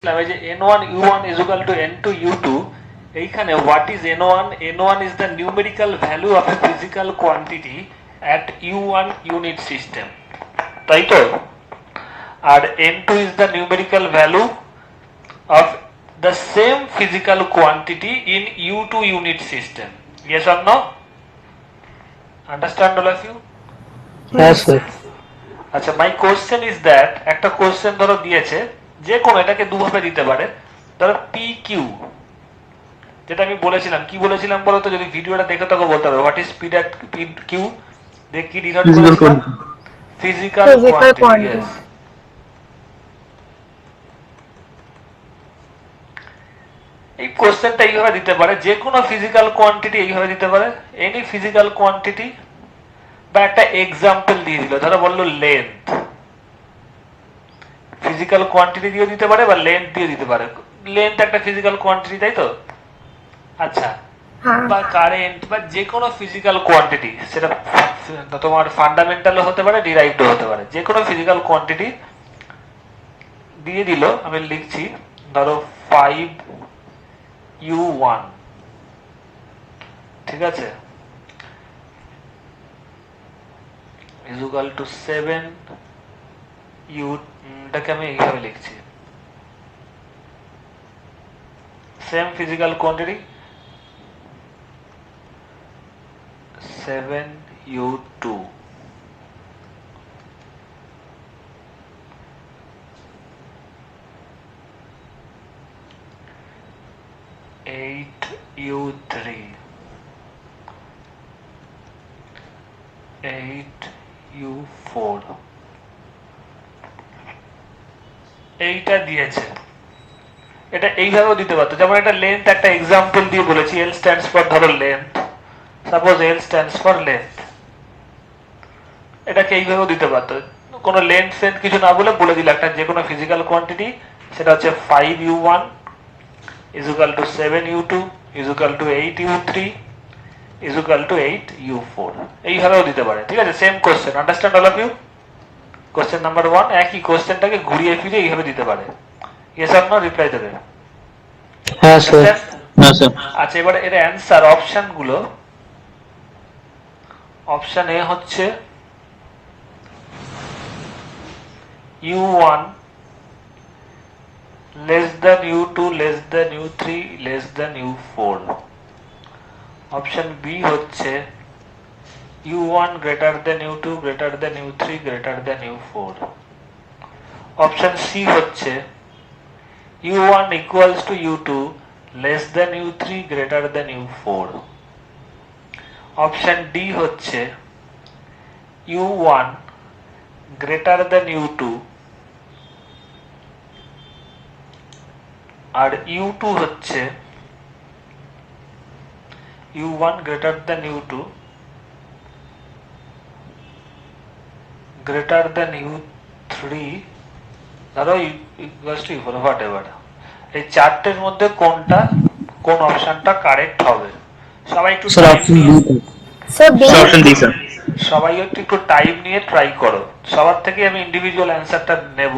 যে n1 u1 is equal to n2 u2 এইখানে what is n1? n1 is the numerical value of a physical quantity at u1 unit system, তাই তো? আর n2 is the numerical value of the same physical quantity in u2 unit system. Yes or no? Understand all of you? Yes, sir. আচ্ছা, my question is that একটা question ধরো দিয়েছে, যে কোনো এটাকে দুভাবে দিতে পারে। ধরো পি কিউ, যেটা আমি বলেছিলাম, কি বলেছিলাম বলো তো, যদি ভিডিওটা দেখে তোকে বলতে হবে what is speed at P Q, দেখ কি ডিনোট করেছিলাম, ফিজিক্যাল কোয়ান্টিটি। ইয়েস, এই কোশ্চেনটা এইভাবে দিতে পারে, যে কোনো ফিজিক্যাল কোয়ান্টিটি এইভাবে দিতে পারে, এনি ফিজিক্যাল কোয়ান্টিটি, বা একটা এক্সাম্পল দিয়ে দিল, ধরো বললো লেন্থ, ফিজিক্যাল কোয়ান্টিটি দিয়ে দিতে পারে বা লেন্থ দিয়ে দিতে পারে। লেন্থ একটা ফিজিক্যাল কোয়ান্টিটি, তাই তো? আচ্ছা, বা কারেন্ট বা যে কোনো ফিজিক্যাল কোয়ান্টিটি, সেটা তোমার ফান্ডামেন্টালও হতে পারে, ডিরাইভড হতে পারে, যে কোনো ফিজিক্যাল কোয়ান্টিটি দিয়ে দিল। আমি লিখছি ধরো 5u1, ঠিক আছে, is equal to 7u, এটাকে আমি এইভাবে লিখছি, same physical quantity 7u2 8u3 8u4, এইটা দিয়েছে। এটা এইভাবেও দিতে পারতো, যেমন এটা লেন্থ একটা এক্সাম্পল দিয়ে বলেছি, এল স্ট্যান্ডস ফর ধরো length, suppose L stands for length, এটাকে এইভাবেও দিতে পারতো। কোনো লেন্থ সেন্থ কিছু না বলে দিল একটা যে কোনো ফিজিক্যাল কোয়ান্টিটি, সেটা হচ্ছে 5u1 is equal to 7u2 is equal to 8u3 is equal to 8u4, এইভাবেও দিতে পারে। ঠিক আছে, same question, understand all of you? Question number 1 একই কোশ্চেনটাকে ঘুরিয়ে ফিরে এইভাবে দিতে পারে। ইয়েস অর নো রিপ্লাই দেবে। হ্যাঁ স্যার। হ্যাঁ স্যার। আচ্ছা, এবারে এর অ্যান্সার অপশন গুলো। অপশন এ হচ্ছে u1 less than u2 less than u3 less than u4। Option B হচ্ছে u1 greater than u2 greater than u3 greater than u4। Option C হচ্ছে u1 equals to u2 less than u3 greater than u4। Option D হচ্ছে u1 greater than u2 আর u2 হচ্ছে u1 greater than u2 greater than u3 ধরো equals to u4, whatever। এই চারটের মধ্যে কোনটা, কোন অপশনটা কারেক্ট হবে? সবাই একটু সবাই একটু টাইম নিয়ে ট্রাই করো। সবার থেকে আমি ইন্ডিভিজুয়াল অ্যান্সারটা নেব।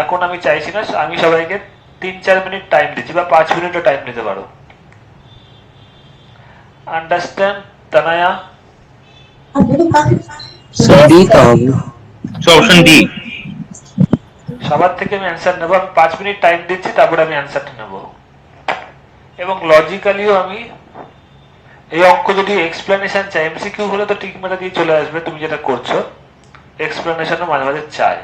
এখন আমি চাইছি না, আমি সবাইকে 3-4 মিনিট টাইম দিচ্ছি, বা 5 মিনিটও টাইম নিতে পারো। আন্ডারস্ট্যান্ড তানায়া? সবার থেকে আমি অ্যান্সার নেব, আমি 5 মিনিট টাইম দিচ্ছি, তারপরে আমি অ্যান্সারটা নেব। এবং লজিক্যালিও আমি এই অঙ্ক যদি এক্সপ্লেনেশন চাই, এমসিকিউ হলে তো টিক মেরে দিয়ে চলে আসবে, তুমি যেটা করছো এক্সপ্লেনেশনও মাঝে মাঝে চাই,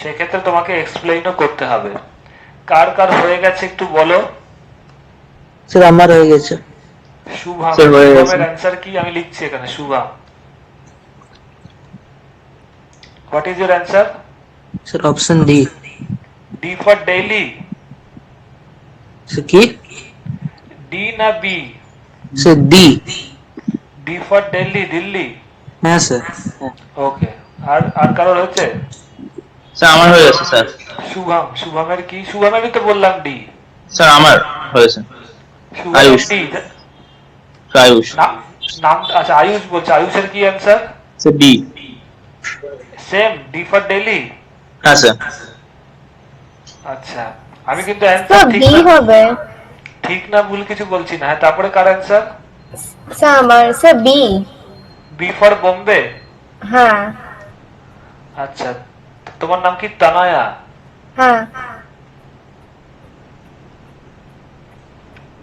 সেক্ষেত্রে তোমাকে এক্সপ্লেইনও করতে হবে। কার কার হয়ে গেছে একটু বলো। স্যার আমার হয়ে গেছে। শুভম, শুভমের অ্যান্সার কি? আমি লিখছি এখানে, Shubham what is your answer? Sir option D. D for daily? Sir কি? ডি না B? Sir D. D for Delhi, Delhi. হ্যাঁ স্যার। ওকে, আর আর কারোর হচ্ছে? স্যার আমার হয়ে গেছে স্যার। শুভম, শুভমের কি? শুভমেরই তো বললাম ডি। স্যার আমার হয়েছে। শুভমের ডি। আয়ুষ নাম? আচ্ছা, আয়ুষ বলছে। আয়ুষের কি answer? Sir D. Same, D for Delhi. হ্যাঁ স্যার। আচ্ছা, আমি কিন্তু স্যার অ্যান্সার ঠিক বি না হবে। ঠিক না ভুল কিছু বলছি না। হ্যাঁ, তারপরে কার অ্যান্সার? স্যার আমার sir B. B for Bombay. হ্যাঁ আচ্ছা, তোমার নাম কি তানায়া? হ্যাঁ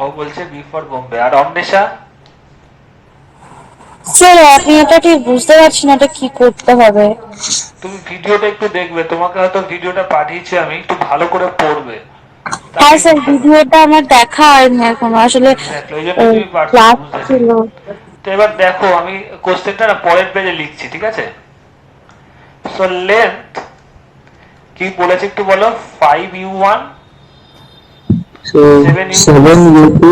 ও বলছে বি ফর বোম্বে। আর অন্বেষা? স্যার আমি এটা ঠিক বুঝতে পারছি না এটা কি করতে হবে। তুমি ভিডিওটা একটু দেখবে, তোমাকে হয়তো ভিডিওটা পাঠিয়েছি আমি, একটু ভালো করে পড়বে, হ্যাঁ তাহলেই স্যার বুঝতে পারবে। ভিডিওটা আমার দেখা হয়নি এখনো আসলে, এক্স্যাক্টলি, ওই জন্য তুমি পারছো না ক্লাস বুঝতে ছিল। পেরেছি। তো এবার দেখো, আমি কোশ্চেনটা না পরের পেজে লিখছি, ঠিক আছে? সো লেন্থ কি বলেছে একটু বলো। 5u1, So 7u2, 7u2,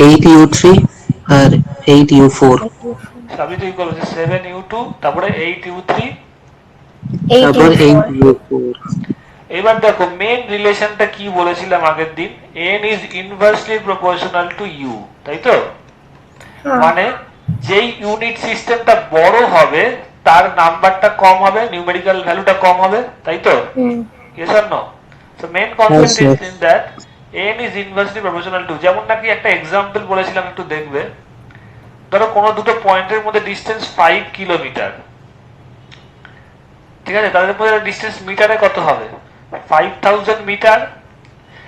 8u3 আর 8u4, সবই তুই বলেছে 7u2, তারপরে 8u3। তারপর 84। 8u4। এবার দেখো মেন রিলেশনটা কি বলেছিলাম আগের দিন, n is inversely proportional two u, তাই তো? হ্যাঁ মানে যেই ইউনিট সিস্টেমটা বড় হবে তার নাম্বারটা কম হবে, নিউমেরিক্যাল ভ্যালুটা কম হবে, তাই তো? হুম Yes or no? So main Yes, concept sir. is in that n is inversely proportional to, যেমন নাকি একটা এক্সাম্পল বলেছিলাম একটু দেখবে। ধরো কোনো দুটো পয়েন্টের মধ্যে ডিস্টেন্স 5 কিলোমিটার, ঠিক আছে? তাদের মধ্যে ডিস্টেন্স মিটারে কত হবে? 5000 মিটার।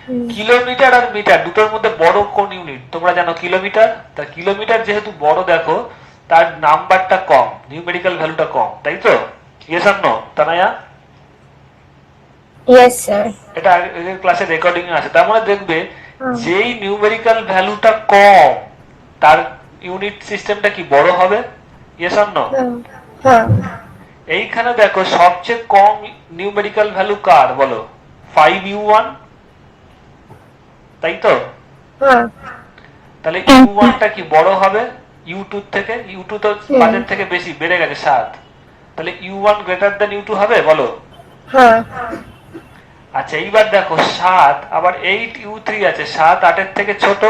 হুম কিলোমিটার আর মিটার দুটোর মধ্যে বড় কোন ইউনিট তোমরা জানো? কিলোমিটার। তা কিলোমিটার যেহেতু বড় দেখো, তার নাম্বারটা কম, নিউমেরিক্যাল ভ্যালুটা কম, তাই তো? ইয়েস আর নো তানায়া? Yes sir. এটা আগের ক্লাসে রেকর্ডিং এ আছে। তার মানে দেখবে হুম যেই নিউমেরিক্যাল ভ্যালুটা কম তার ইউনিট সিস্টেমটা কি বড় হবে? ইয়েস আর নো? হ্যাঁ হ্যাঁ এইখানে দেখো সবচেয়ে কম নিউমেরিক্যাল ভ্যালু কার বলো? 5u1, তাই তো? হ্যাঁ তাহলে u1 টা কি বড় হবে u2 থেকে? u2 তো 5 এর থেকে বেশি বেড়ে গেছে 7, তাহলে u1 গ্রেটার দ্যান u2 হবে বলো? হ্যাঁ আচ্ছা, এইবার দেখো 7 আবার 8u3 আছে, 7 8 এর থেকে ছোট,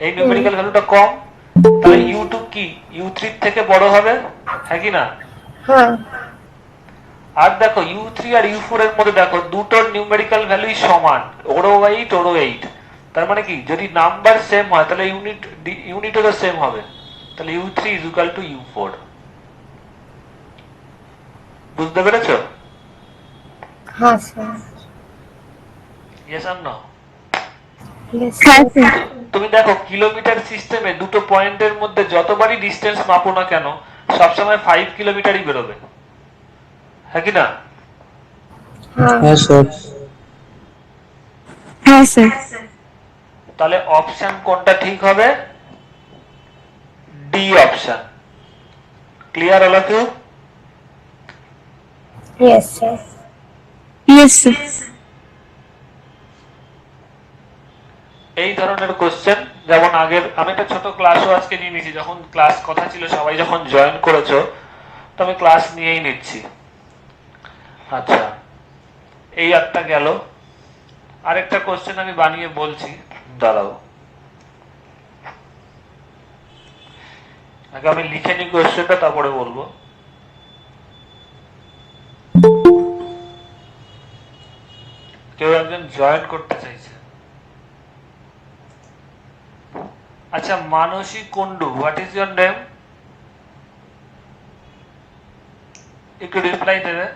এই নিউমেরিক্যাল ভ্যালুটা কম, তাহলে u2 কি u3 থেকে বড় হবে, হ্যাঁ কি না? হ্যাঁ আর দেখো u3 আর u4 এর মধ্যে দেখো দুটোর নিউমেরিক্যাল ভ্যালুই সমান, ওরও 8 ওরও 8। তার মানে কি যদি নাম্বার সেম হয় তাহলে ইউনিটও তো সেম হবে, তাহলে u3 is equal two u4। বুঝতে পেরেছো? হ্যাঁ স্যার। ইয়েস আর নো? ইয়েস হ্যাঁ স্যার। স্যার। তুমি দেখো কিলোমিটার সিস্টেমে দুটো পয়েন্টের মধ্যে যতবারই ডিস্টেন্স মাপো না কেন সবসময় 5 কিলোমিটারই বেরোবে, হ্যাঁ কি না? হ্যাঁ Yes, sir. হ্যাঁ স্যার। তাহলে অপশন কোনটা ঠিক হবে? D option. Clear all of you? Yes sir. Yes sir. এই ধরনের কোশ্চেন যেমন আগের আমি একটা ছোট ক্লাসও আজকে নিয়ে নিয়েছি, যখন ক্লাস কথা ছিল সবাই যখন জয়েন করেছো তো আমি ক্লাস নিয়েই নিচ্ছি। আচ্ছা, এই একটা গেল। আরেকটা কোশ্চেন আমি বানিয়ে বলছি, দাঁড়াও আগে আমি লিখে নি কোশ্চেনটা তারপরে বলবো। কেউ একজন জয়েন করতে চাইছে। আচ্ছা, Mansi Kundu, what is your name? একটু রিপ্লাই দেবে।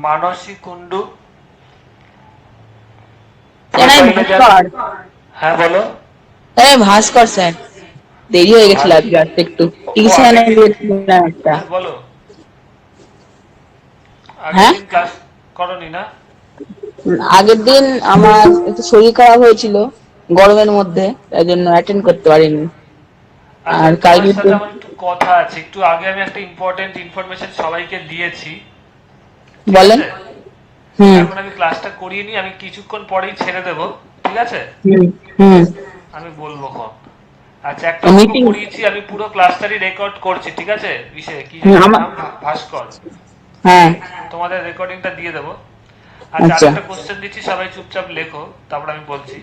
মানসী কুন্ডু প্রোফাইলে যান। হ্যাঁ বলো। ভাস্কর স্যার, দেরি হয়ে গেছিল আজকে আসতে একটু টিউশনে গিয়েছিলাম একটা। বলো, আগের হ্যাঁ, দিন ক্লাস করনি না? আগের দিন আমার একটু শরীর খারাপ হয়েছিল গরমের মধ্যে, তাই জন্য অ্যাটেন্ড করতে পারিনি। আচ্ছা, আর তোমার কালকে তো সাথে আমার একটু কথা আছে। একটু আগে আমি একটা ইম্পর্টেন্ট ইনফরমেশন সবাইকে দিয়েছি, ঠিক বলেন। আছে? হুম এখন আমি ক্লাসটা করিয়ে নিই, আমি কিছুক্ষণ পরেই ছেড়ে দেবো, ঠিক আছে? হুম হুম। আমি বলবো কখন। আচ্ছা, একটা অঙ্ক মিটিং। করিয়েছি আমি, পুরো ক্লাসটারই রেকর্ড করছি, ঠিক আছে? কি যেন আমার। নাম, ভাস্কর। হ্যাঁ। তোমাদের রেকর্ডিংটা দিয়ে দেবো। আচ্ছা, আচ্ছা। আরেকটা কোশ্চেন দিচ্ছি, সবাই চুপচাপ লেখো, তারপর আমি বলছি।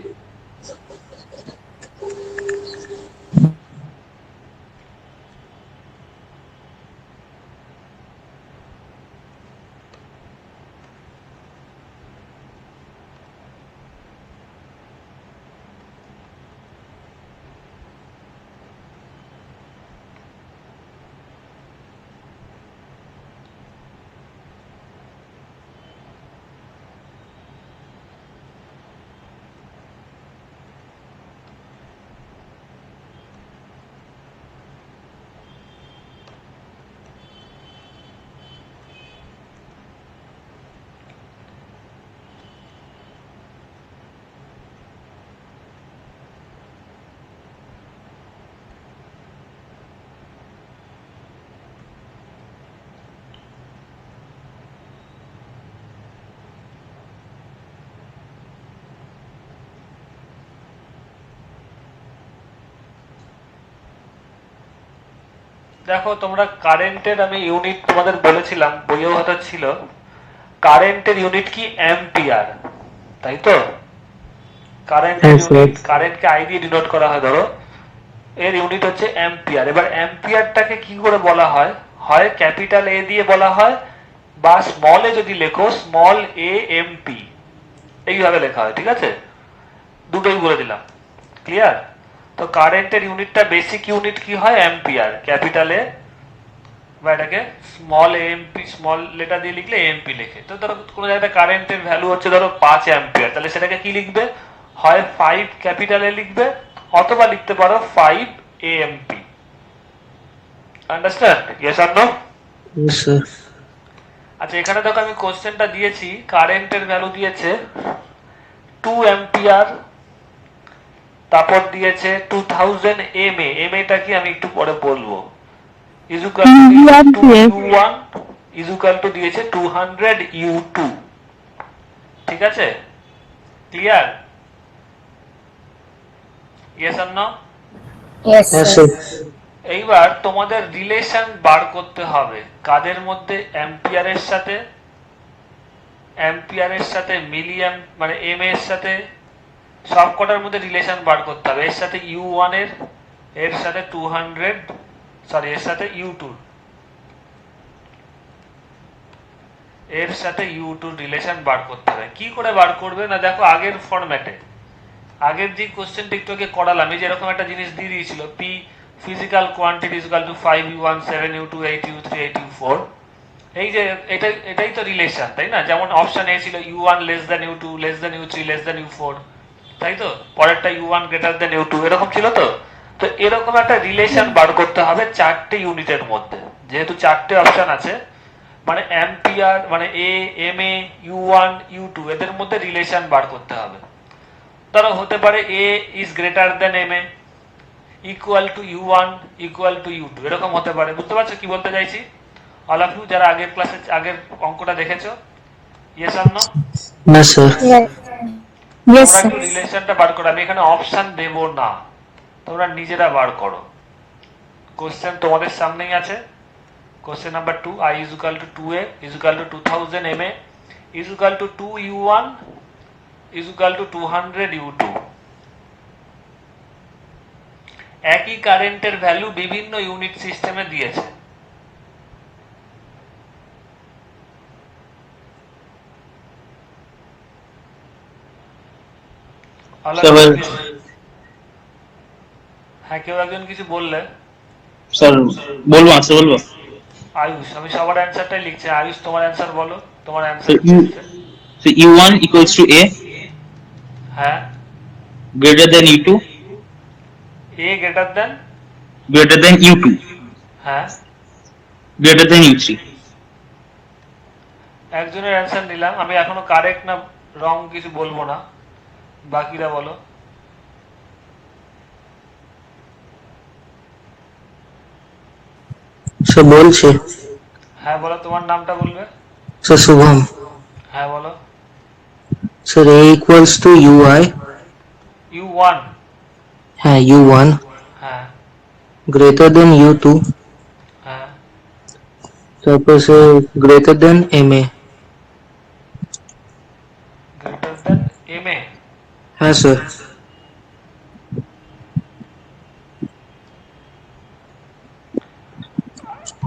দেখো তোমরা কারেন্টের আমি ইউনিট তোমাদের বলেছিলাম, বইয়েও হয়তো ছিল, কারেন্টের ইউনিট কি অ্যাম্পিয়ার, তাই তো? কারেন্টের হ্যাঁ, ইউনিট, স্যার। কারেন্টকে আই দিয়ে ডিনোট করা হয় ধরো, এর ইউনিট হচ্ছে অ্যাম্পিয়ার। এবার অ্যাম্পিয়ারটাকে কি করে বলা হয়? হয় ক্যাপিটাল এ দিয়ে বলা হয়, বা স্মল এ যদি লেখো স্মল এ এম পি, এইভাবে লেখা হয়, ঠিক আছে? দুটোই বলে দিলাম, ক্লিয়ার? তো কারেন্টের ইউনিটটা বেসিক ইউনিট কি হয়? অ্যাম্পিয়ার, ক্যাপিটালে, বা এটাকে স্মল এএমপি, স্মল লেটার দিয়ে লিখলে এএমপি লেখে। তো ধরো কোনো জায়গায় কারেন্টের ভ্যালু হচ্ছে ধরো 5 অ্যাম্পিয়ার, তাহলে সেটাকে কি লিখবে? হয় 5 ক্যাপিটালে লিখবে, অথবা লিখতে পারো 5 A M P. Understand? Yes or no? Yes, sir. আচ্ছা, এখানে দেখো আমি কোশ্চেনটা দিয়েছি, কারেন্টের ভ্যালু দিয়েছে 2 অ্যাম্পিয়ার, তারপর দিয়েছে 2000 এমএ। এমএটা কি আমি একটু পরে বলবো। Equal to U1 equal to দিয়েছে 200 U2, ঠিক আছে? Clear? Yes or no? Yes, Yes, sir. sir. এইবার তোমাদের রিলেশন বার করতে হবে কাদের মধ্যে? অ্যাম্পিয়ারের সাথে, অ্যাম্পিয়ারের সাথে মিলিয়াম মানে এম এর সাথে, সব কটার মধ্যে রিলেশন বার করতে হবে। এর সাথে U1 এর, এর সাথে 200, সরি এর সাথে U2, এর সাথে U2 রিলেশন বার করতে হবে। কি করে বার করবে না, দেখো আগের ফরম্যাটে, আগের যে কোশ্চেনটা একটু আগে করালাম, এই যে এরকম একটা জিনিস দিয়ে দিয়েছিল, P physical quantity is equal to 5U1 7U2 8U3 8U4, এই যে এটাই তো রিলেশন, তাই না? যেমন অপশন এ ছিল U1 less than U2 less than U3 less than U4, তাই তো? পরেরটা U1 greater than U2, এরকম ছিল তো? তো এরকম একটা রিলেশন বার করতে হবে চারটে ইউনিটের মধ্যে, যেহেতু চারটে অপশন আছে, মানে অ্যাম্পিয়ার মানে এ, এম এ, U1 U2, এদের মধ্যে রিলেশন বার করতে হবে। ধরো হতে পারে A is greater than M A, equal to U1 equal to U2, এরকম হতে পারে। বুঝতে পারছো কি বলতে চাইছি? অল অফ ইউ যারা আগের ক্লাসে আগের অঙ্কটা দেখেছো, yes or no? No, sir. Yes. Yes, তোমরা sir. একটু রিলেশনটা বার করো, আমি এখানে অপশন দেব না, তোমরা নিজেরা বার করো। কোশ্চেন তোমাদের সামনেই আছে। Question number 2, I is equal to 2a is equal to 2000 ma is equal to 2U1 is equal to 200 U2। একই কারেন্টের ভ্যালু বিভিন্ন ইউনিট সিস্টেমে দিয়েছে। হ্যাঁ, কেউ একজন কিছু বললে? স্যার বলবো, আনসার বলবো। আয়ুষ, আমি সবার অ্যান্সারটাই লিখছি। আয়ুষ তোমার অ্যান্সার বলো, তোমার So অ্যান্সার কি U, হচ্ছে? so U1 equals to A হ্যাঁ, greater than U2 A greater than, greater than U2 হ্যাঁ, greater than U3। একজনের অ্যান্সার নিলাম আমি, এখনো কারেক্ট না রং কিছু বলবো না, বাকিরা বলো। So, বলছে। হ্যাঁ বলো, তোমার নামটা বলবে। So, শুভম। হ্যাঁ বলো। Sir, A equals to UI. U1, হ্যাঁ, U1 হ্যাঁ greater than U2. হ্যাঁ, তারপর sir greater than MA. Greater than M A. হ্যাঁ স্যার।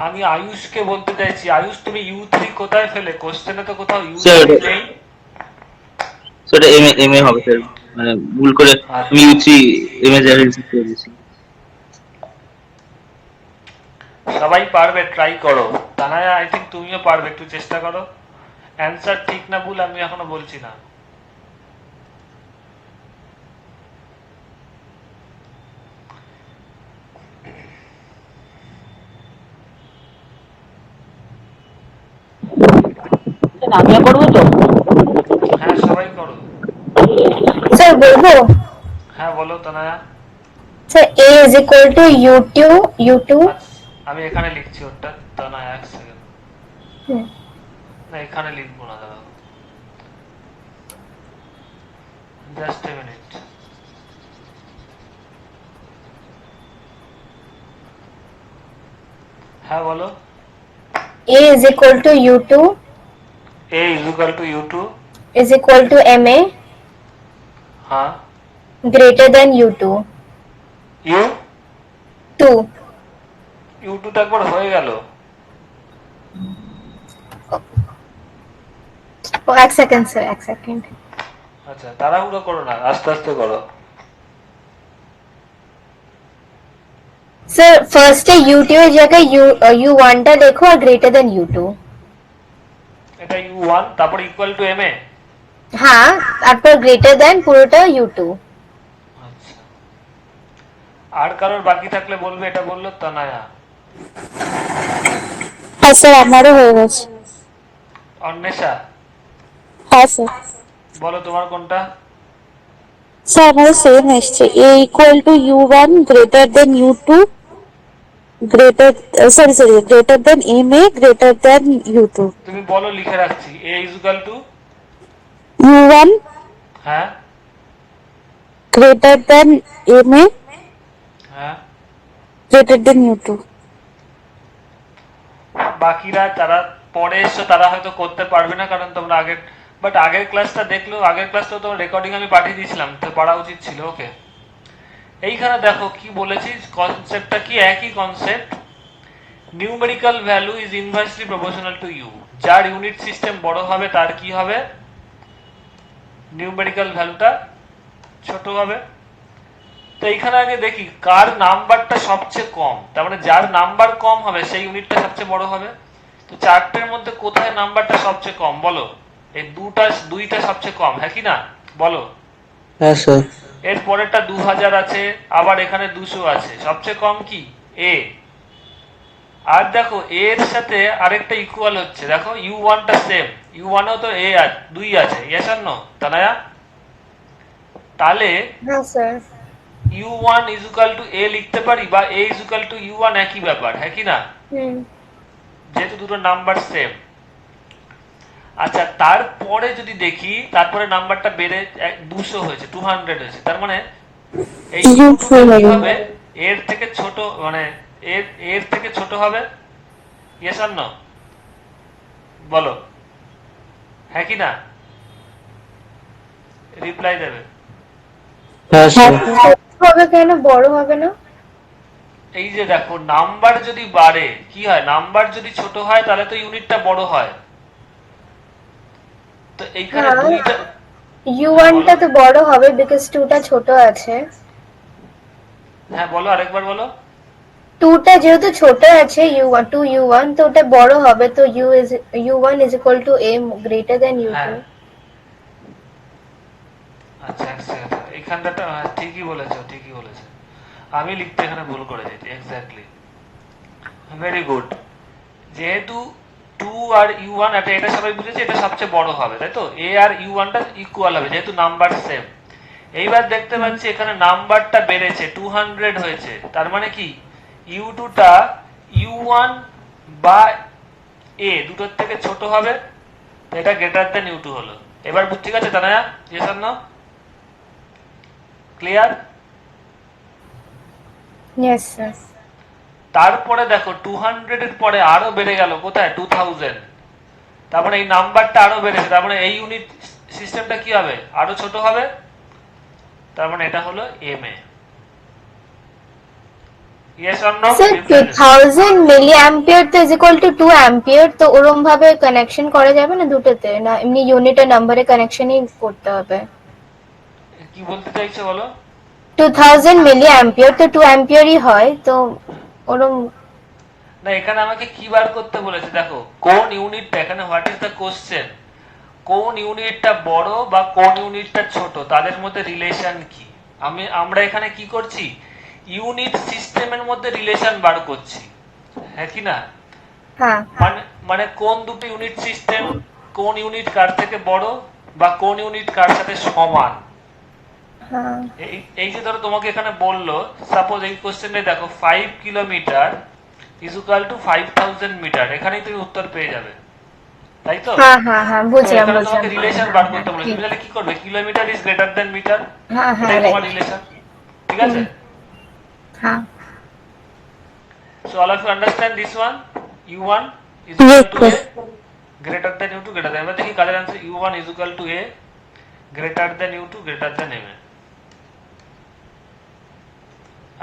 আমি আয়ুষকে বলতে চাইছি, আয়ুষ তুমি U3 কোথায় ফেলে? কোশ্চেনে তো কোথাও U3 স্যার নেই। সেটা এম এ হবে স্যার, মানে ভুল করে আমি U3 এম এ জায়গায় রিসিভ করে দিয়েছি। সবাই পারবে, ট্রাই করো। তানায়া আই থিঙ্ক তুমিও পারবে, একটু চেষ্টা করো। অ্যান্সার ঠিক না ভুল আমি এখনো বলছি না। আমিও করবো তো? হ্যাঁ সবাই করো। Sir, বলবো? হ্যাঁ বলো তানায়া। Sir, A is equal to U2. আচ্ছা, আমি এখানে লিখছি ওটা, তানায়া এক সেকেন্ড। হুম। না এখানে লিখবো না, দাঁড়াও, জাস্ট এ মিনিট। হ্যাঁ বলো। A is equal to U2 A is equal to U2, is equal to MA হ্যাঁ, greater than U2. U 2. U2 তো একবার হয়ে গেল। Oh, এক second sir, এক second. আচ্ছা, তাড়াহুড়ো করো না, আস্তে আস্তে করো। Sir, first U2 এর জায়গায় U1 টা লেখো আর greater than U2. এটা U1 তারপর ইকুয়াল টু MA। হ্যাঁ, তারপর greater than পুরোটা U2. আচ্ছা, আর কারোর বাকি থাকলে বলবে, এটা বললো তানায়া। হ্যাঁ স্যার, আমারও হয়ে গেছে। অন্বেষা, হ্যাঁ স্যার। বলো তোমার কোনটা? স্যার আমাদের সেম এসছে, A equal to U1 greater than U2 greater, sorry greater than MA greater than U2। তুমি বলো, লিখে রাখছি। A is equal to, U1 হ্যাঁ greater than MA হ্যাঁ, greater than U2। বাকিরা যারা পরে এসছো তারা হয়তো করতে পারবে না, কারণ তোমরা আগের ক্লাসটা দেখলো, আগের ক্লাসটা তোমার রেকর্ডিং আমি পাঠিয়ে দিয়েছিলাম, তো পড়া উচিত ছিল। ওকে, এইখানে দেখো কি বলেছি, কনসেপ্টটা কি, একই concept. Numerical value is inversely proportional to U. যার ইউনিট সিস্টেম বড় হবে তার কি হবে, নিউমেরিক্যাল ভ্যালুটা ছোট হবে। তো এইখানে আগে দেখি কার নাম্বারটা সবচেয়ে কম, তার মানে যার নাম্বার কম হবে সেই ইউনিটটা সবচেয়ে বড় হবে। তো চারটের মধ্যে কোথায় নাম্বারটা সবচেয়ে কম বলো? এই দুইটা সবচেয়ে কম, হ্যাঁ কি না বলো? হ্যাঁ স্যার। এর পরেরটা 2000 আছে, আবার এখানে 200 আছে, সবচেয়ে কম কি এ। আর দেখো এর সাথে আরেকটা ইকুয়াল হচ্ছে, দেখো U1 টা সেম, U1 এও তো এ আছে, 2 আছে, ইয়েস অর নো তানায়া? তাহলে হ্যাঁ sir. U1 is equal to A লিখতে পারি, বা A is equal to U1, একই ব্যাপার, হ্যাঁ কি না? হুম। যেহেতু দুটো নাম্বার সেম। আচ্ছা, তারপরে যদি দেখি, তারপরে নাম্বারটা বেড়ে 200 হয়েছে, 200 হয়েছে, তার মানে এই U2 কি হবে, এর থেকে ছোট, মানে এর থেকে ছোট হবে, ইয়েস অর নো বলো, হ্যাঁ কি না? রিপ্লাই দেবে। হ্যাঁ স্যার। ছোট হবে কেন, বড় হবে না? এই যে দেখো, নাম্বার যদি বাড়ে কি হয়, নাম্বার যদি ছোট হয় তাহলে তো ইউনিটটা বড় হয়। তো এইখানে হ্যাঁ, দুইটা, U1 টা তো বড় হবে বিকজ 2 টা ছোট আছে। হ্যাঁ বলো, আরেকবার বলো। 2 টা যেহেতু ছোট আছে, U1 2 U1, তো ওটা বড় হবে, তো U1 is equal to A greater than U2. হ্যাঁ, আচ্ছা এক সেকেন্ড, এইখানটা ঠিকই বলেছো, ঠিকই বলেছো, আমি লিখতে এখানে ভুল করেছি, এক্স্যাক্টলি, ভেরি গুড। যেহেতু 2 আর U1, এটা সবাই বুঝেছে, এটা সবচেয়ে বড় হবে, তাই তো? A আর U1 টা ইকুয়াল হবে যেহেতু নাম্বার সেম। এইবার দেখতে পাচ্ছি এখানে নাম্বারটা বেড়েছে, 200 হয়েছে, তার মানে কি U2 টা U1 বা A দুটোর থেকে ছোট হবে, তো এটা গ্রেটার দেন U2 হলো। এবার ঠিক আছে Tanaya, yes or no, clear? Yes sir. তারপরে দেখো 200 এর পরে আরো বেড়ে গেল, কোথায় 2000, তারপরে এই নাম্বারটা আরো বেড়েছে, তার মানে এই ইউনিট সিস্টেমটা কি হবে, আরো ছোট হবে, তার মানে এটা হলো MA। Yes or no? Sir, 2000 milliampere তো is equal to 2 ampere, তো ওরম ভাবে কানেকশন করা যাবে না দুটোতে, না এমনি ইউনিট আর নাম্বারে কানেকশনই করতে হবে? কি বলতে চাইছো বলো? 2000 milliampere তো 2 ampere হয়, তো ওরম। না, এখানে আমাকে কি বার করতে বলেছে, দেখো কোন ইউনিটটা, এখানে হোয়াট ইজ দ্য কোশ্চেন, কোন ইউনিটটা বড় বা কোন ইউনিটটা ছোট, তাদের মধ্যে রিলেশন কি। আমরা এখানে কি করছি, ইউনিট সিস্টেমের মধ্যে রিলেশন বার করছি, হ্যাঁ কি না? হ্যাঁ। মানে কোন দুটো ইউনিট সিস্টেম, কোন ইউনিট কার থেকে বড় বা কোন ইউনিট কার সাথে সমান। হ্যাঁ। এই যে ধরো তোমাকে এখানে বললো, সাপোজ এই কোশ্চেনে দেখো 5 kilometre is equal to 5000 metre, এখানেই তুমি উত্তর পেয়ে যাবে, তাই তো? হ্যাঁ হ্যাঁ হ্যাঁ, বুঝলাম এখানে বুঝলাম। তোমাকে রিলেশন বার করতে বলেছে, তুমি তাহলে কি করবে, kilometre is greater than metre, হ্যাঁ হ্যাঁ, এটাই তোমার right. রিলেশন, ঠিক আছে? হ্যাঁ। So all of you understand this one? U1 is Yes, equal to sir. A greater than U2 greater than, এবার দেখি কাদের answer U1 is equal to A greater than U2 greater than MA।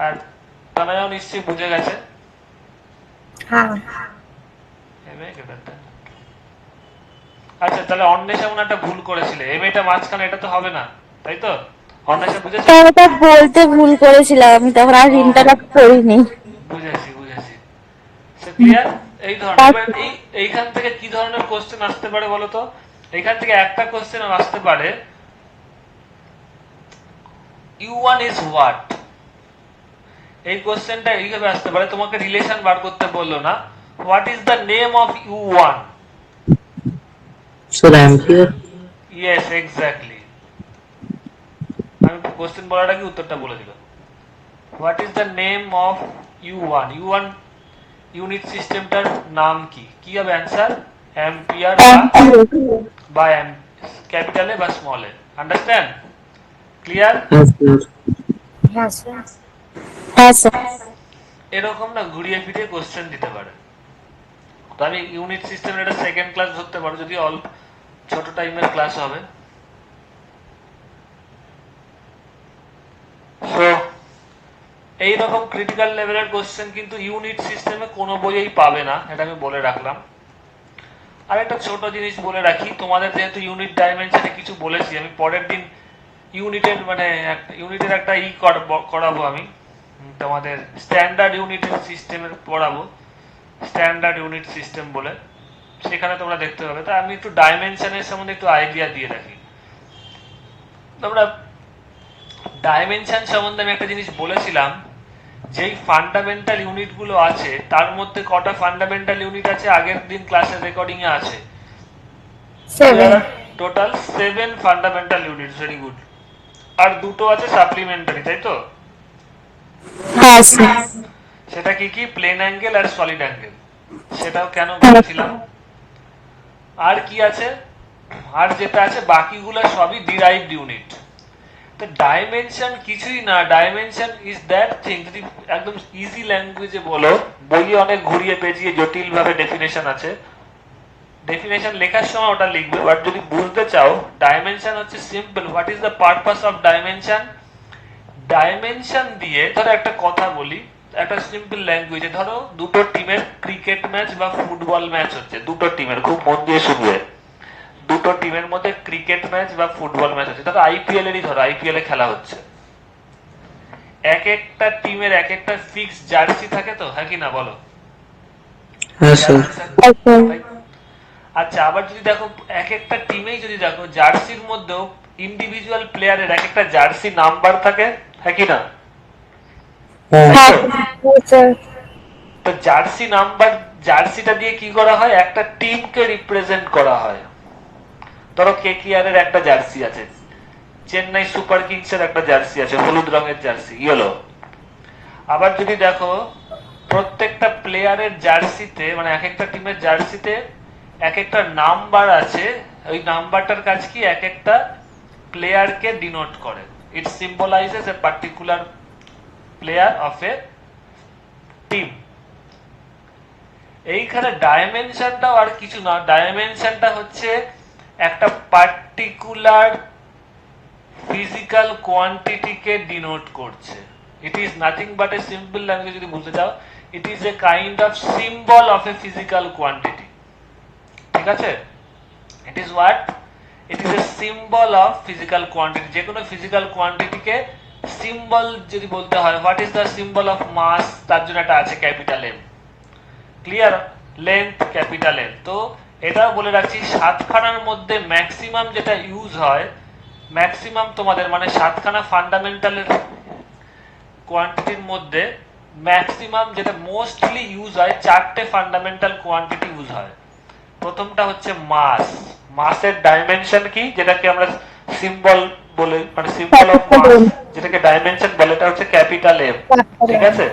আর তানাও নিশ্চয়ই বুঝে গেছে হ্যাঁ MA greater than। আচ্ছা তাহলে অন্বেষা মনে একটা ভুল করেছিল, MA টা মাঝখানে, এটা তো হবে না, তাই তো? অন্বেষা বুঝেছো? স্যার ওটা বলতে ভুল করেছিলাম আমি, তখন আর ইন্টারাপ্ট করিনি। বুঝেছি বুঝেছি। So clear? এই ধরনের এবার এইখান থেকে কি ধরনের কোশ্চেন আসতে পারে বলো তো? এইখান থেকে একটা কোশ্চেন আসতে পারে U1 is what? এই কোশ্চেনটা এইভাবে আসতে পারে, তোমাকে রিলেশন বার করতে বললো না, what is the name of U1? Sir, ampere. Yes exactly. আমি কোশ্চেন বলার আগে উত্তরটা বলে দিলাম। What is the name of U1? U1 unit সিস্টেমটার নাম কি? কি হবে অ্যান্সার? অ্যাম্পিয়ার বা ক্যাপিটাল এ বা small A. Understand? Clear? Yes, sir. হ্যাঁ স্যার হ্যাঁ স্যার। এরকম না ঘুরিয়ে ফিরিয়ে কোশ্চেন দিতে পারে। তো আমি ইউনিট সিস্টেমের একটা সেকেন্ড ক্লাস ধরতে পারো, যদি অল্প ছোট টাইমের ক্লাস হবে। সো এইরকম ক্রিটিক্যাল লেভেলের কোশ্চেন কিন্তু ইউনিট সিস্টেমে কোনো বইয়েই পাবে না, এটা আমি বলে রাখলাম। আর একটা ছোট জিনিস বলে রাখি, তোমাদের যেহেতু ইউনিট ডাইমেনশনে কিছু বলেছি, আমি পরের দিন ইউনিটের মানে ইউনিটের একটা করাবো আমি, তোমাদের স্ট্যান্ডার্ড ইউনিটের সিস্টেমের পড়াবো, স্ট্যান্ডার্ড ইউনিট সিস্টেম বলে, সেখানে তোমরা দেখতে পাবে। তা আমি একটু ডাইমেনশনের সম্বন্ধে একটু আইডিয়া দিয়ে রাখি। তোমরা ডাইমেনশন সম্বন্ধে আমি একটা জিনিস বলেছিলাম, যেই ফান্ডামেন্টাল ইউনিট গুলো আছে তার মধ্যে কটা ফান্ডামেন্টাল ইউনিট আছে আগের দিন ক্লাসের রেকর্ডিং এ আছে? 7 total 7 fundamental unit. Very good. আর দুটো আছে সাপ্লিমেন্টারি, তাই তো? হ্যাঁ স্যার। সেটা কি কি? প্লেন অ্যাঙ্গেল আর সলিড অ্যাঙ্গেল। সেটাও কেন বলেছিলাম? আর কি আছে? আর যেটা আছে বাকিগুলো সবই ডিরাইভড ইউনিট। তো ডাইমেনশন কিছুই না, ডাইমেনশন ইজ দ্যাট থিং, যদি একদম ইজি ল্যাঙ্গুয়েজে বলো, বইয়ে অনেক ঘুরিয়ে পেঁচিয়ে জটিল ভাবে ডেফিনেশন আছে, ডেফিনেশন লেখার সময় ওটা লিখবে, বাট যদি বুঝতে চাও ডাইমেনশন হচ্ছে simple. What is the purpose of dimension? Dimension দিয়ে ধরো একটা কথা বলি, একটা সিম্পল ল্যাঙ্গুয়েজে, ধরো দুটো টিমের ক্রিকেট ম্যাচ বা ফুটবল ম্যাচ হচ্ছে, দুটো টিমের, খুব মন দিয়ে শুনবে, দুটো টিমের মধ্যে ক্রিকেট ম্যাচ বা ফুটবল ম্যাচ হচ্ছে, ধরো আইপিএল এরই, ধরো আইপিএল এ খেলা হচ্ছে। এক একটা টিমের এক একটা ফিক্স জার্সি থাকে তো, হ্যাঁ কি না বলো? Yes, sir. আচ্ছা আবার যদি দেখো এক একটা টিমেই যদি দেখো জার্সির মধ্যেও ইন্ডিভিজুয়াল প্লেয়ারের এক একটা জার্সি নাম্বার থাকে, হ্যাঁ কি না? হ্যাঁ। স্যার তো জার্সি নাম্বার, জার্সিটা দিয়ে কি করা হয়? একটা টিমকে রিপ্রেজেন্ট করা হয়। ধরো কেকেআর এর একটা জার্সি আছে, চেন্নাই সুপার কিংস এর একটা জার্সি আছে হলুদ রঙের জার্সি, ইয়েলো। আবার যদি দেখো প্রত্যেকটা প্লেয়ারের জার্সিতে, মানে এক একটা টিমের জার্সিতে এক একটা নাম্বার আছে, ওই নাম্বারটার কাজ কি? এক একটা প্লেয়ারকে ডিনোট করে। It symbolises a particular player of a team. এইখানে ডাইমেনশনটাও আর কিছু না, ডাইমেনশনটা হচ্ছে একটা পার্টিকুলার ফিজিক্যাল কোয়ান্টিটিকে ডিনোট করছে। It is nothing but a simple language, যদি বুঝতে চাও, it is a kind of symbol of a physical quantity. ঠিক আছে? It is what? It is a symbol of physical quantity. যে কোনো ফিজিক্যাল কোয়ান্টিটিকে সিম্বল যদি বলতে হয়, what is the symbol of mass? তার জন্য একটা আছে capital M. Clear? Length capital L. তো এটাও বলে রাখছি, সাতখানার মধ্যে ম্যাক্সিমাম যেটা ইউজ হয়, ম্যাক্সিমাম তোমাদের মানে সাতখানা ফান্ডামেন্টালের কোয়ান্টিটির মধ্যে ম্যাক্সিমাম যেটা মোস্টলি ইউজ হয়, চারটে ফান্ডামেন্টাল কোয়ান্টিটি ইউজ হয়। প্রথমটা হচ্ছে মাস। মাসের ডাইমেনশন কি? যেটাকে আমরা সিম্বল বলে, মানে সিম্বল অফ মাস যেটাকে ডাইমেনশন বলে, এটা হচ্ছে ক্যাপিটাল এম। ঠিক আছে?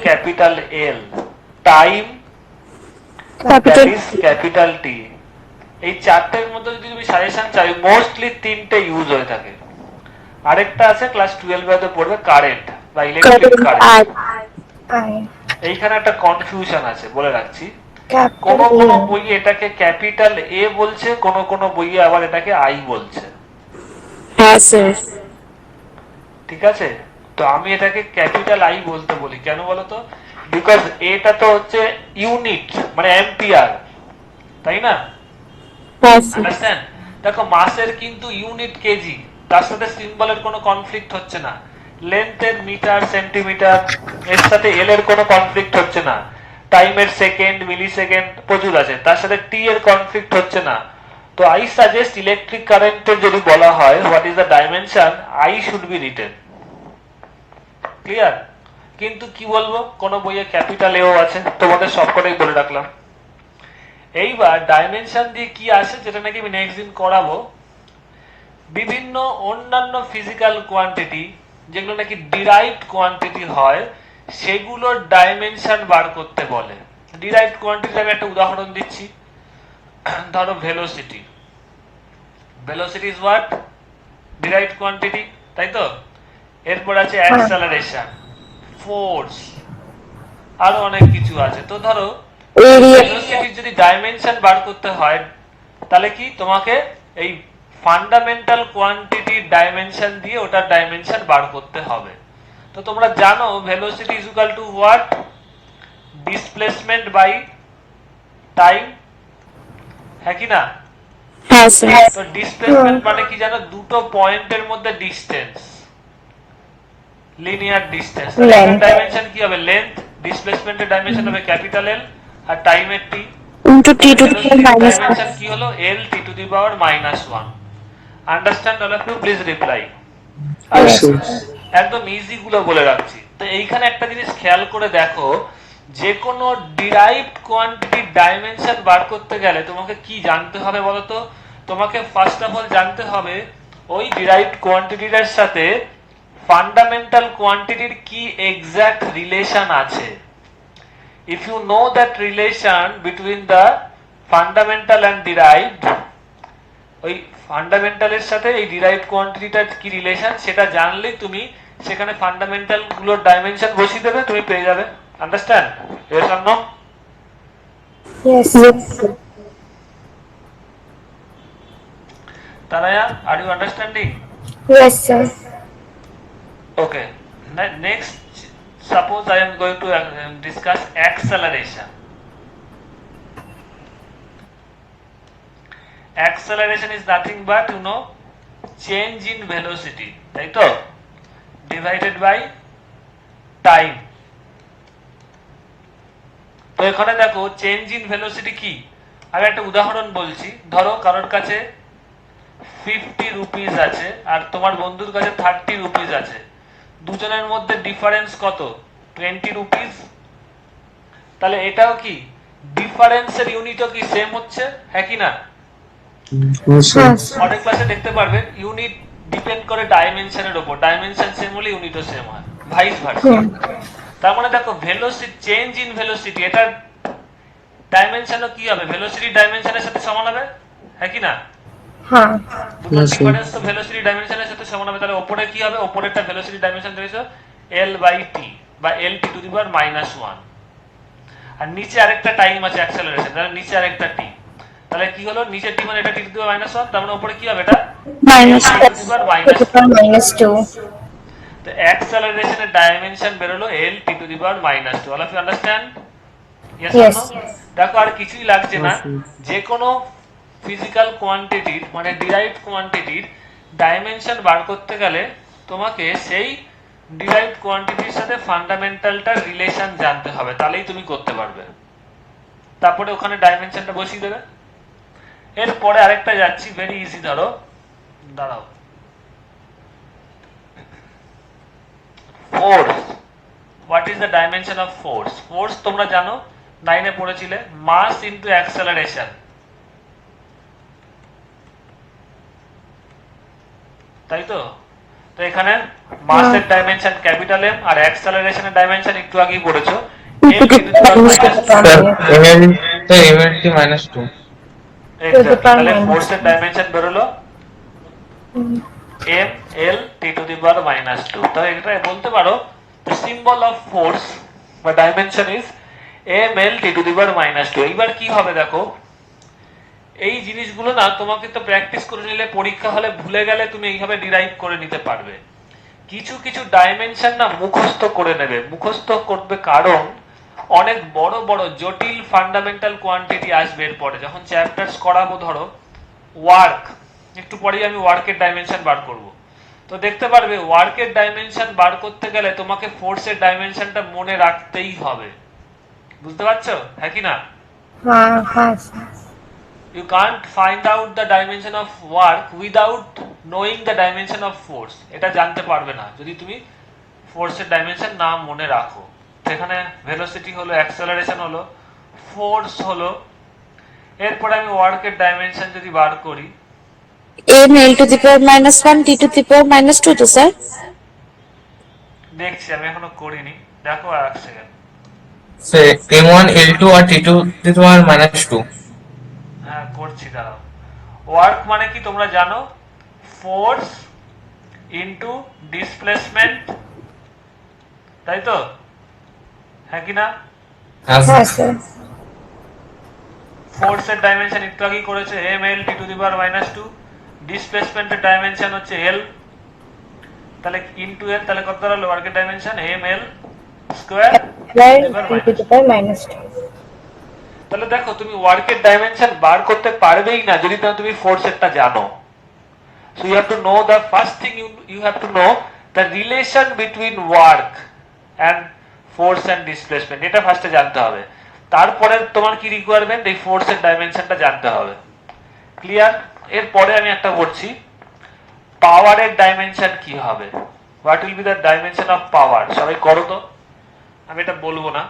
Capital L. Time capital T. এই চারটের মধ্যে যদি তুমি সাজেশন চাই, মোস্টলি তিনটে ইউজ হয়ে থাকে। আরেকটা আছে ক্লাস 12 এ পড়বে, কারেন্ট, বা ইলেকট্রিক কারেন্ট। I এইখানে একটা কনফিউশন আছে, বলে রাখছি। কোন capital কোন A. বইয়ে এটাকে ক্যাপিটাল এ বলছে, কোন কোন বইয়ে আবার এটাকে আই বলছে। হ্যাঁ স্যার। ঠিক আছে, তো আমি এটাকে ক্যাপিটাল আই বলতে বলি, কেন বলতো? বিকজ এটা তো হচ্ছে ইউনিট, মানে অ্যাম্পিয়ার, তাই না? হ্যাঁ স্যার। আন্ডারস্ট্যান্ড? দেখো মাসের কিন্তু ইউনিট কেজি, তার সাথে সিম্বলের কোনো কনফ্লিক্ট হচ্ছে না। লেন্থের মিটার সেন্টিমিটার, এর সাথে এল এর কোনো কনফ্লিক্ট হচ্ছে না। টাইমের সেকেন্ড মিলি সেকেন্ড প্রচুর আছে, তার সাথে টি এর কনফ্লিক্ট হচ্ছে না। তো আই সাজেস্ট ইলেকট্রিক কারেন্টের যদি বলা হয় what is the dimension, I should be written. Clear? কিন্তু কি বলবো, কোন বইয়ে ক্যাপিটাল এও আছে, তোমাদের সবকটাই বলে রাখলাম। এইবার ডাইমেনশন দিয়ে কি আসে, যেটা নাকি আমি নেক্সট দিন করাবো, বিভিন্ন অন্যান্য ফিজিক্যাল কোয়ান্টিটি যেগুলো নাকি ডিরাইভড কোয়ান্টিটি হয়, সেগুলোর ডাইমেনশন বার করতে বলে। ডিরাইভড কোয়ান্টিটির আমি একটা উদাহরণ দিচ্ছি। ধরো velocity, velocity is what? Derived quantity, তাই তো? এরপর আছে অ্যাক্সেলারেশন, ফোর্স, আরো অনেক কিছু আছে। তো ধরো এরিয়া। ভেলোসিটির যদি ডাইমেনশন বার করতে হয়, তাহলে কি তোমাকে এই ফান্ডামেন্টাল কোয়ান্টিটির ডাইমেনশন দিয়ে ওটার ডাইমেনশন বার করতে হবে। তো তোমরা জানো velocity is equal to what? Displacement by time, হ্যাঁ কি না? হ্যাঁ স্যার। তো ডিসপ্লেসমেন্ট মানে কি জানো? দুটো পয়েন্টের মধ্যে distance, linear distance. Length. Dimension কি হবে? লেন্থ। ডিসপ্লেসমেন্টের ডাইমেনশন হবে ক্যাপিটাল এল, আর টাইমের T. Into T to the minus dimension কি হলো? L T to the power -1। Understand all of you? Please reply. Yes, sir. একদম ইজি গুলো বলে রাখছি। তো এইখানে একটা জিনিস খেয়াল করে দেখো, যে কোনো ডিরাইভড কোয়ান্টিটির ডাইমেনশন বার করতে গেলে তোমাকে কি জানতে হবে বলো তো? তোমাকে ফার্স্ট অফ অল জানতে হবে ওই ডিরাইভড কোয়ান্টিটিটার সাথে ফান্ডামেন্টাল কোয়ান্টিটির কি এক্সাক্ট রিলেশন আছে। If you know that relation between the fundamental and derived, ওই ফান্ডামেন্টালের সাথে এই ডিরাইভড কোয়ান্টিটিটার কি রিলেশন সেটা জানলে তুমি সেখানে ফান্ডামেন্টাল গুলোর ডাইমেনশন বসিয়ে দেবে, তুমি পেয়ে যাবে। Understand? Yes or no? Yes. Taraya, are you understanding? Yes, sir. Okay. Next, suppose I am going to discuss acceleration. Acceleration is nothing but, you know, change in velocity, তাই তো? Divided by time. তো এখানে দেখো change in velocity কি। আমি একটা উদাহরণ বলছি। ধরো কারোর কাছে 50 রুপিস আছে আর তোমার বন্ধুর কাছে 30 রুপিস আছে, দুজনের মধ্যে ডিফারেন্স কত? 20 রুপিস। তাহলে এটাও কি ডিফারেন্সের ইউনিটও কি সেম হচ্ছে, হ্যাঁ কি না? Yes, sir. Yes. অনেক ক্লাসে দেখতে পারবে ইউনিট ডিপেন্ড করে ডাইমেনশনের উপর, ডাইমেনশন সেম হলে ইউনিটও সেম হয়, ভাইস ভার্সা। তার মানে দেখো ভেলোসিটি, চেঞ্জ ইন ভেলোসিটি, এটার ডাইমেনশনও কি হবে? ভেলোসিটি ডাইমেনশনের সাথে সমান হবে, হ্যাঁ কি না? হ্যাঁ। দুটো Yes, sir. ডিফারেন্স তো ভেলোসিটি ডাইমেনশনের সাথে সমান হবে। তাহলে উপরে কি হবে? উপরেরটা ভেলোসিটি ডাইমেনশন দিয়েছো L/T বা L/T টু দি পাওয়ার -1, আর নিচে আরেকটা টাইম আছে অ্যাক্সেলারেশন, তাহলে নিচে আরেকটা টি। তাহলে কি হলো? নিচে টি মানে এটা টি টু দি পাওয়ার -1, তার মানে উপরে কি হবে? এটা minus L/T to the power -2. তো অ্যাক্সেলারেশনের ডাইমেনশন বের হলো L/T to the power -2। All of you understand? Yes or Yes. No? দেখো আর কিছুই লাগছে না। যে কোনো ফিজিক্যাল কোয়ান্টিটির মানে ডিরাইভড কোয়ান্টিটির ডাইমেনশন বার করতে গেলে তোমাকে সেই ডিরাইভড কোয়ান্টিটির সাথে ফান্ডামেন্টালটার রিলেশন জানতে হবে, তাহলেই তুমি করতে পারবে। তারপরে ওখানে ডাইমেনশনটা বসিয়ে দেবে। এরপরে আরেকটা যাচ্ছি, ভেরি ইজি। ধরো, দাঁড়াও, force. What is the dimension of force? Force তোমরা জানো, 9 এ পড়েছিলে, মাস ইনটু অ্যাক্সেলারেশন, তাই তো? তো এখানে মাসের dimension capital M R অ্যাক্সেলারেশনের dimension একটু আগেই পড়েছো m × 2 তাহলে ফোর্সের ডাইমেনশন বেরোলো m l t to the power -2। তাহলে এটা বলতে পারো the symbol of force বা dimension is ml t to the power minus 2. এইবার কি হবে দেখো, এই জিনিসগুলো না তোমাকে তো প্র্যাকটিস করে নিলে পরীক্ষা হলে ভুলে গেলে তুমি এইভাবে ডিরাইভ করে নিতে পারবে। কিছু কিছু ডাইমেনশন না মুখস্থ করে নেবে, মুখস্থ করবে কারণ অনেক বড় বড় জটিল ফান্ডামেন্টাল কোয়ান্টিটি আসবে এরপরে যখন চ্যাপ্টার্স করাবো। ধরো ওয়ার্ক, একটু পরেই আমি ওয়ার্কের ডাইমেনশন বার করব, তো দেখতে পারবে ওয়ার্কের ডাইমেনশন বার করতে গেলে তোমাকে ফোর্সের ডাইমেনশনটা মনে রাখতেই হবে। বুঝতে পারছো, হ্যাঁ কি না? হ্যাঁ হ্যাঁ sir. You can't find out the dimension of work without knowing the dimension of force. এটা জানতে পারবে না যদি তুমি ফোর্সের ডাইমেনশন না মনে রাখো। সেখানে ভেলোসিটি হলো, অ্যাক্সেলারেশন হলো, ফোর্স হলো। এরপরে আমি ওয়ার্কের ডাইমেনশন যদি বার করি, ml to the power minus 1 t to the power minus 2 তো স্যার? দেখছি আমি এখনো করিনি, দেখো আর এক সেকেন্ড। সে m1 l2 আর t2 to the power minus 2। হ্যাঁ করছি, দাঁড়াও। ওয়ার্ক মানে কি তোমরা জানো? ফোর্স ইনটু ডিসপ্লেসমেন্ট, তাই তো, হ্যাঁ কি না? হ্যাঁ স্যার। ফোর্সের ডাইমেনশন একটু আগেই করেছে ml t to the power minus 2, ডিসপ্লেসমেন্টের dimension হচ্ছে l, তাহলে ইনটু l, তাহলে কত দাঁড়ালো ওয়ার্কের dimension ml square t to the power minus 2। তাহলে দেখো তুমি ওয়ার্কের ডাইমেনশন বার করতে পারবেই না যদি তুমি ফোর্সেরটা জানো। So you have to know the first thing, you have to know the relation between work and force and displacement, এটা ফার্স্টে জানতে হবে। তারপরে তোমার কি রিকোয়ারমেন্ট, এই ফোর্সের ডাইমেনশনটা জানতে হবে। ক্লিয়ার? এরপরে আমি একটা বলছি, পাওয়ারের ডাইমেনশন কি হবে, what will be the dimension of power. সবাই করো তো, আমি এটা বলবো না।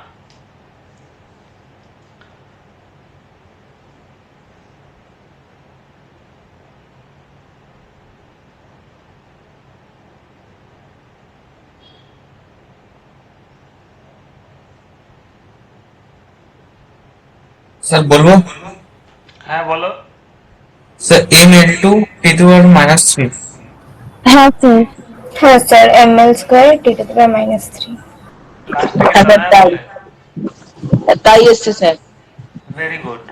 স্যার বলবো? হ্যাঁ বলো। Sir ml2 t to the power minus 3। হ্যাঁ স্যার। হ্যাঁ sir, ml square t to the power minus 3। তাই এসছে sir. Very good,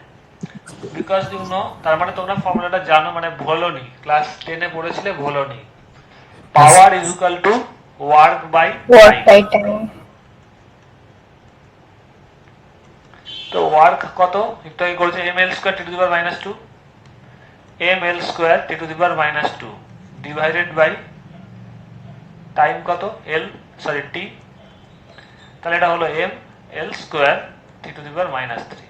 because you know, তার মানে তোমরা ফর্মুলাটা জানো, মানে ভুলোনি, ক্লাস 10 এ পড়েছিলে, ভুলোনি। Power is equal to work by work time. By time. তো ওয়ার্ক কত একটু আগে করেছে, ml square t to the power minus 2, ml square t to the power minus 2 divided by time কত, l সরি t, তাহলে এটা হলো ml square t to the power minus 3।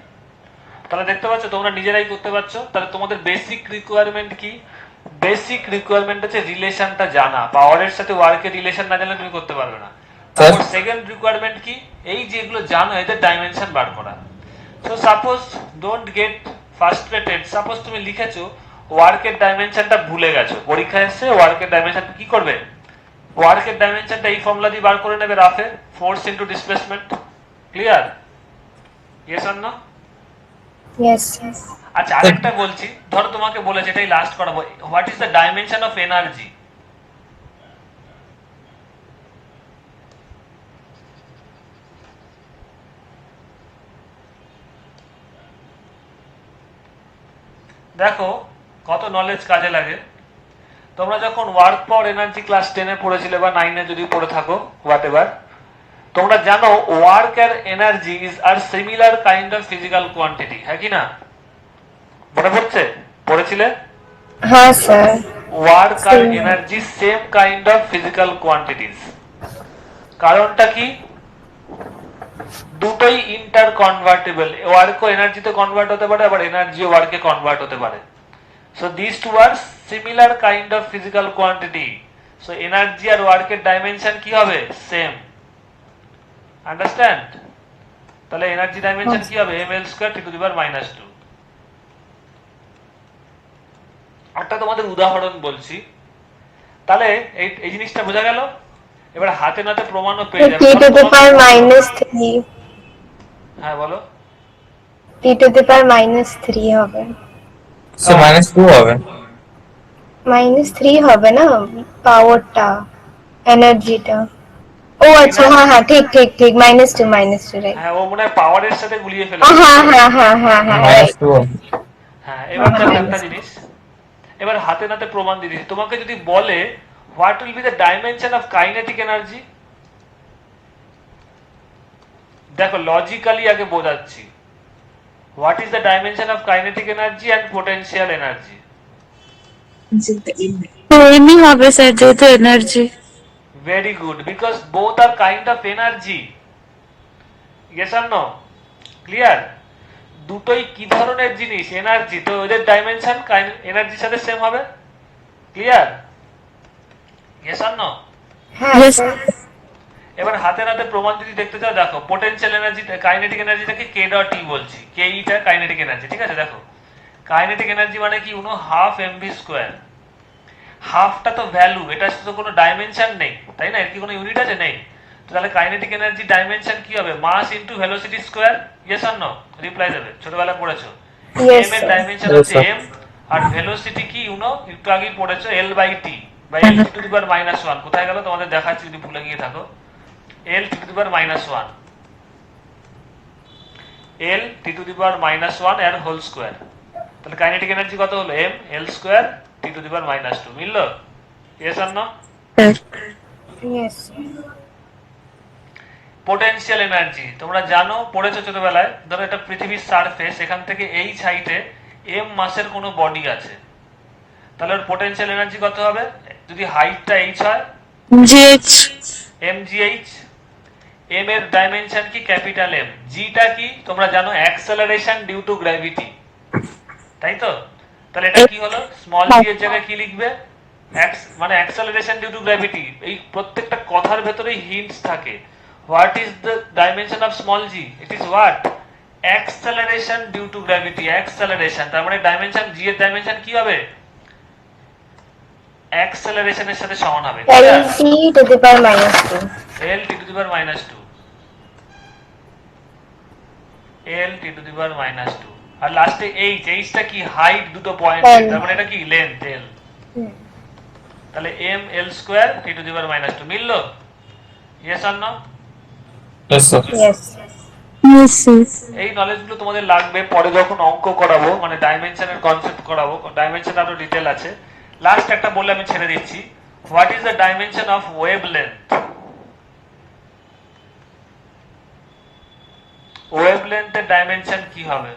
তাহলে দেখতে পাচ্ছ তোমরা নিজেরাই করতে পারছো। তাহলে তোমাদের বেসিক রিকোয়ারমেন্ট কি? বেসিক রিকোয়ারমেন্ট হচ্ছে রিলেশনটা জানা। পাওয়ারের সাথে ওয়ার্কের রিলেশন না জানলে তুমি করতে পারবে না। তারপর সেকেন্ড রিকোয়ারমেন্ট কি? এই যেগুলো জানো এদের ডাইমেনশন বার করা। So suppose don't get frustrated, suppose তুমি লিখেছো ওয়ার্কের ডাইমেনশনটা ভুলে গেছো, পরীক্ষায় এসে ওয়ার্কের ডাইমেনশন কি করবে? ওয়ার্কের ডাইমেনশনটা এই ফর্মুলা দিয়ে বার করে নেবে রাফে, force into displacement. Clear? Yes or no? Yes. আচ্ছা আরেকটা বলছি, ধরো তোমাকে বলেছে, এটাই লাস্ট করাবো, what is the dimension of energy? দেখো কত নলেজ কাজে লাগে। তোমরা যখন ওয়ার্ক পাওয়ার এনার্জি ক্লাস 10 এ পড়েছিলে বা 9 এ যদি পড়ে থাকো, হোয়াট এভার, তোমরা জানো ওয়ার্ক আর energy is are similar kind of physical quantity, হ্যাঁ কি না? মনে পড়ছে, পড়েছিলে? হ্যাঁ স্যার। ওয়ার্ক আর energy same kind of physical quantities. কারণটা কি? দুটোই ইন্টার কনভার্টেবল, ওয়ার্কও এনার্জিতে কনভার্ট হতে পারে, আবার এনার্জিও ওয়ার্কে কনভার্ট হতে পারে। So this two are similar kind of physical quantity. So energy আর ওয়ার্কের ডাইমেনশন কি হবে? সেম। আন্ডারস্ট্যান্ড? তাহলে এনার্জি ডাইমেনশন কি হবে? ml square t to the power minus 2। একটা তোমাদের উদাহরণ বলছি, তাহলে এই জিনিসটা বোঝা গেল। এবার হাতে নাতে প্রমাণও পেয়ে যাবে। t to the power minus 3। হ্যাঁ বলো। t to the power minus 3 হবে। স্যার minus 2 হবে। minus 3 হবে না পাওয়ারটা, এনার্জিটা। ও আচ্ছা, হ্যাঁ হ্যাঁ, ঠিক ঠিক ঠিক, -2 রাইট। হ্যাঁ, ও মনে হয় পাওয়ারের সাথে গুলিয়ে ফেলেছে। হ্যাঁ হ্যাঁ হ্যাঁ হ্যাঁ হ্যাঁ, মাইনাস right. টু। হ্যাঁ, এবার হ্যাঁ, দেখো হ্যাঁ, একটা জিনিস, এবার হাতে নাতে প্রমাণ দিয়ে দিচ্ছি। তোমাকে যদি বলে what will be the dimension of kinetic energy, দেখো লজিক্যালি আগে বোঝাচ্ছি। What is the dimension of kinetic energy and potential energy? সেমই হবে স্যার, যেহেতু energy. Very good, because both are kind of energy. Yes or no? Clear? দুটোই কি ধরনের জিনিস? এনার্জি। তো ওদের ডাইমেনশন এনার্জির সাথে সেম হবে। ক্লিয়ার? Yes or no? হ্যাঁ Yes. স্যার। এবার হাতে নাতে প্রমাণ যদি দেখতে চাও, দেখো পোটেনশিয়াল এনার্জি, কাইনেটিক এনার্জিটাকে কে ডট ই বলছি, কে ইটা কাইনেটিক এনার্জি, ঠিক আছে? দেখো কাইনেটিক এনার্জি মানে কি, হাফ এমভি স্কোয়ার। হাফটা তো ভ্যালু, এটা তো কোনো ডাইমেনশন নেই, তাই না? এর কি কোনো ইউনিট আছে? নেই। তো তাহলে কাইনেটিক এনার্জি ডাইমেনশন কি হবে? Mass into velocity square. Yes or no? Reply দেবে, ছোটবেলায় পড়েছো। Yes, এম এর sir. ডাইমেনশন Yes, হচ্ছে sir. এম, আর ভেলোসিটি কি একটু আগেই পড়েছো, L by T by L T to the power -1। কোথায় গেল? তোমাদের দেখাচ্ছি যদি ভুলে গিয়ে থাকো। এল T to the power -1, L T to the power -1 এর হোল স্কোয়ার। তাহলে কাইনেটিক এনার্জি কত হলো? M L square T to the power -2। মিললো? Yes or no? Yes. Potential energy তোমরা জানো, পড়েছো ছোটবেলায়। ধরো এটা পৃথিবীর সারফেস, এখান থেকে এইচ হাইটে এম মাসের কোনো বডি আছে, তাহলে ওর পোটেনশিয়াল এনার্জি কত হবে? যদি হাইটটা এইচ হয়, GH. M G H. M এর ডাইমেনশন কি? Capital M. জিটা কি তোমরা জানো? অ্যাক্সেলারেশন ডিউ টু গ্র্যাভিটি, তাই তো? তাহলে এটা কি হলো? স্মল জি এর জায়গায় কি লিখবে? মানে অ্যাক্সেলারেশন ডিউ টু গ্র্যাভিটি। এই প্রত্যেকটা কথার ভেতরেই হিন্টস থাকে। What is the dimension of small G? It is what? Acceleration due to gravity. Acceleration, তার মানে ডাইমেনশন, জি এর ডাইমেনশন কি হবে? অ্যাক্সেলারেশনের সাথে সমান হবে। LT to the power -2. L T to the power -2, L T to the power -2। আর লাস্টে এইচ, এইচটা কি? হাইট দুটো পয়েন্ট, L. তার মানে এটা কি? Length, L. তাহলে M L square T to the power -2। মিললো? Yes or no? Yes, sir. Yes. Yes, sir. এই নলেজগুলো তোমাদের লাগবে পরে যখন অঙ্ক করাবো, মানে ডাইমেনশনের কনসেপ্ট করাবো। ডাইমেনশন আরো ডিটেল আছে। লাস্ট একটা বললে আমি ছেড়ে দিচ্ছি। What is the dimension of wavelength? ওয়েভলেন্থের ডাইমেনশন কি হবে?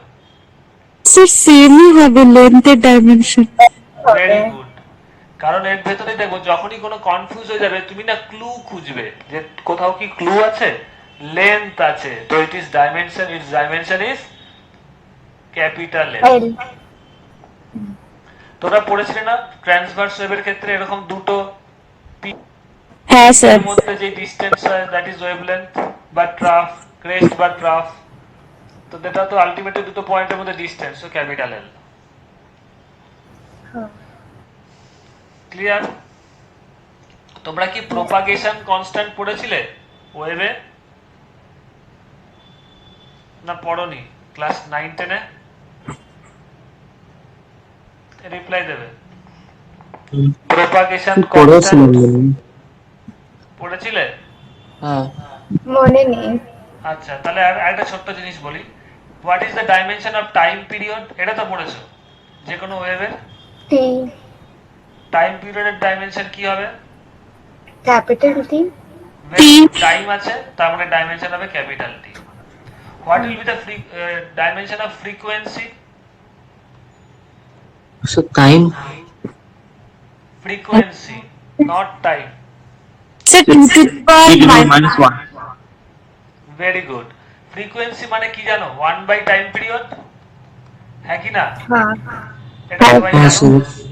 স্যার সেমই হবে, লেন্থের ডাইমেনশন। Very good. কারণ এর ভেতরে দেখো, যখনই কোনো কনফিউজ হয়ে যাবে, তুমি না ক্লু খুঁজবে যে কোথাও কি ক্লু আছে, লেন্থ আছে, তো it is dimension, it's dimension is capital L. L. তোমরা পড়েছিলে না ট্রান্সভার্স ওয়েভের ক্ষেত্রে এরকম দুটো হ্যাঁ স্যার। এর মধ্যে যে ডিসটেন্স হয়, দ্যাট ইজ ওয়েভলেন্থ বা ট্রাফ, ক্রেস্ট বা ট্রাফ। তো এটা তো আলটিমেটলি দুটো পয়েন্টের মধ্যে distance, so capital L. Clear? তোমরা কি প্রপাগেশন কনস্ট্যান্ট পড়েছিলে ওয়েভে? না পড়োনি? ক্লাস 9 10 এ? রিপ্লাই দেবে। প্রপাগেশন কনস্ট্যান্ট পড়েছিলে? হ্যাঁ। মনে নেই। আচ্ছা, তাহলে আর একটা ছোট্ট জিনিস বলি। What is the dimension of time period? এটা তো পড়েছো যে কোনো ওয়েভের। T. টাইম পিরিয়ডের ডাইমেনশন কি হবে? Capital T. টাইম আছে, তার মানে ডাইমেনশন হবে capital T. What will be the dimension of frequency? So time. Frequency, not time. Sir 2 to the power -1. Very good. Frequency মানে কি জানো? 1 বাই টাইম পিরিয়ড, হ্যাঁ কি না? হ্যাঁ। এটা সবাই হ্যাঁ জানো। স্যার।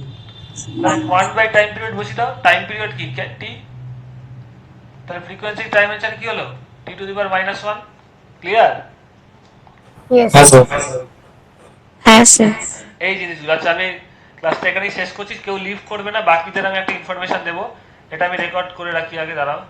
তাহলে 1 বাই টাইম পিরিয়ড বসিয়ে দাও। টাইম পিরিয়ড কি? টি। তাহলে ফ্রিকোয়েন্সির ডাইমেনশন কি হলো? T to the power -1। Clear? Yes. Yes, sir. হ্যাঁ স্যার। এই জিনিসগুলো। আচ্ছা, আমি ক্লাসটা এখানেই শেষ করছি। কেউ লিভ করবে না, বাকিদের আমি একটা ইনফরমেশন দেবো। এটা আমি রেকর্ড করে রাখি আগে, দাঁড়াও।